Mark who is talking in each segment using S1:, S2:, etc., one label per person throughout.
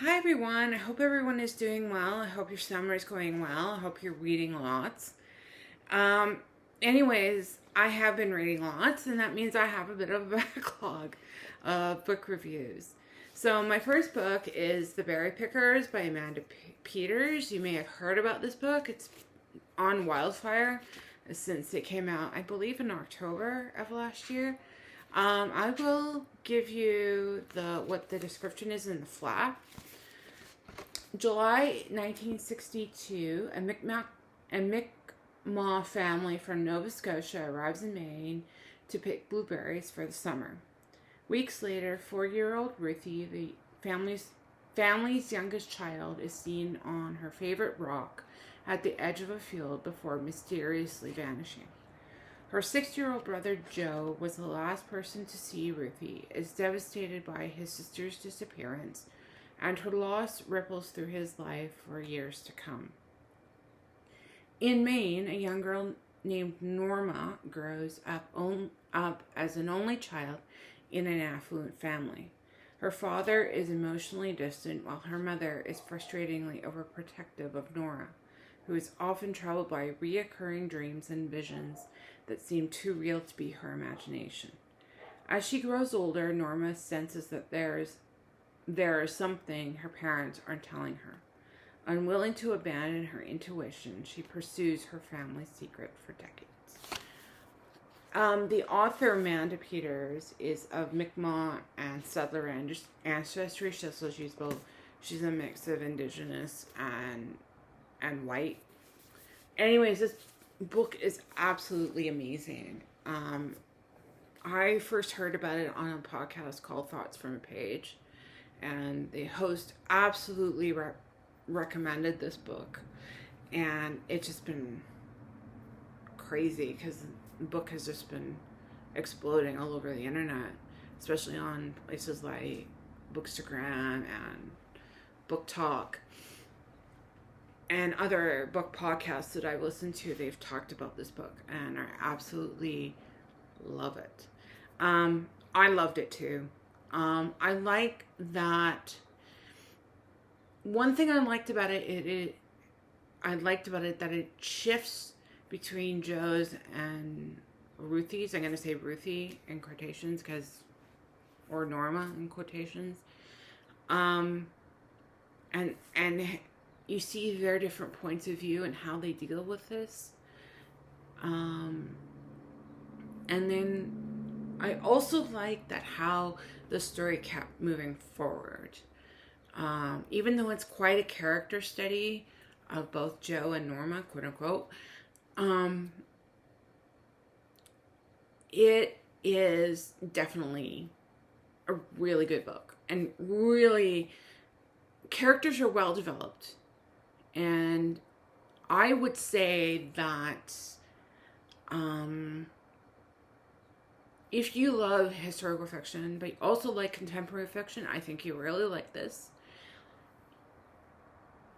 S1: Hi everyone, I hope everyone is doing well. I hope your summer is going well. I hope you're reading lots. Um, anyways, I have been reading lots, and that means I have a bit of a backlog of book reviews. So, my first book is The Berry Pickers by Amanda Peters. You may have heard about this book. It's on Wildfire since it came out, I believe, in October of last year. I will give you what the description is in the flap. July 1962, a Mi'kmaq family from Nova Scotia arrives in Maine to pick blueberries for the summer. Weeks later, 4-year-old Ruthie, the family's youngest child, is seen on her favorite rock at the edge of a field before mysteriously vanishing. Her 6-year-old brother Joe was the last person to see Ruthie, is devastated by his sister's disappearance, and her loss ripples through his life for years to come. In Maine, a young girl named Norma grows up as an only child in an affluent family. Her father is emotionally distant, while her mother is frustratingly overprotective of Nora, who is often troubled by reoccurring dreams and visions that seem too real to be her imagination. As she grows older, Norma senses that there is something her parents aren't telling her. Unwilling to abandon her intuition, she pursues her family's secret for decades. The author, Amanda Peters, is of Mi'kmaq and settler ancestry. So she's a mix of indigenous and white. Anyways, this book is absolutely amazing. I first heard about it on a podcast called Thoughts from a Page, and the host absolutely recommended this book, and it's just been crazy because the book has just been exploding all over the internet, especially on places like Bookstagram and Book Talk and other book podcasts that I've listened to. They've talked about this book and I absolutely love it. I loved it too. I like that. One thing I liked about it that it shifts between Joe's and Ruthie's. I'm gonna say Ruthie in quotations or Norma in quotations. And you see their different points of view and how they deal with this. And then I also like that how the story kept moving forward. Even though it's quite a character study of both Joe and Norma, quote unquote, it is definitely a really good book. And really, characters are well developed. And I would say that if you love historical fiction, but you also like contemporary fiction, I think you really like this.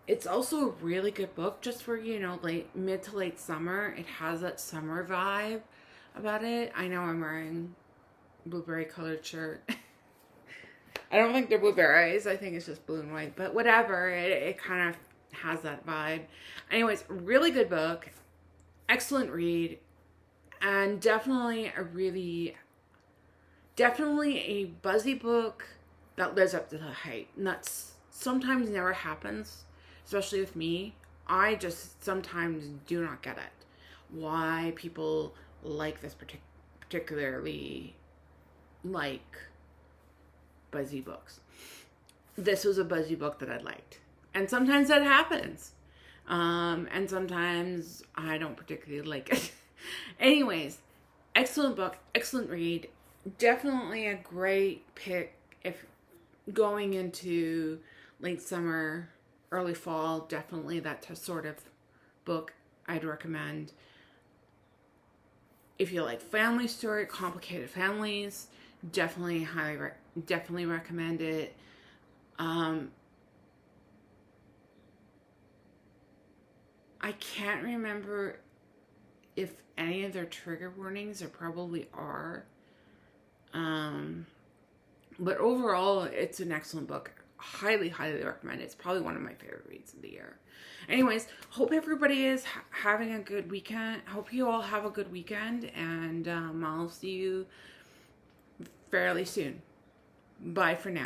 S1: It's also a really good book just for, mid to late summer. It has that summer vibe about it. I know I'm wearing blueberry colored shirt. I don't think they're blueberries. I think it's just blue and white. But whatever. It kind of has that vibe. Anyways, really good book. Excellent read. And definitely a buzzy book that lives up to the hype. And that's sometimes never happens, especially with me. I just sometimes do not get it. Why people like this particularly like buzzy books. This was a buzzy book that I liked. And sometimes that happens. And sometimes I don't particularly like it. Anyways, excellent book, excellent read. Definitely a great pick if going into late summer, early fall. Definitely that sort of book I'd recommend. If you like family story, complicated families, definitely definitely recommend it. I can't remember if any of their trigger warnings, there probably are. But overall, it's an excellent book. highly, highly recommend it. It's probably one of my favorite reads of the year. Anyways, hope everybody is having a good weekend. Hope you all have a good weekend, and I'll see you fairly soon. Bye for now.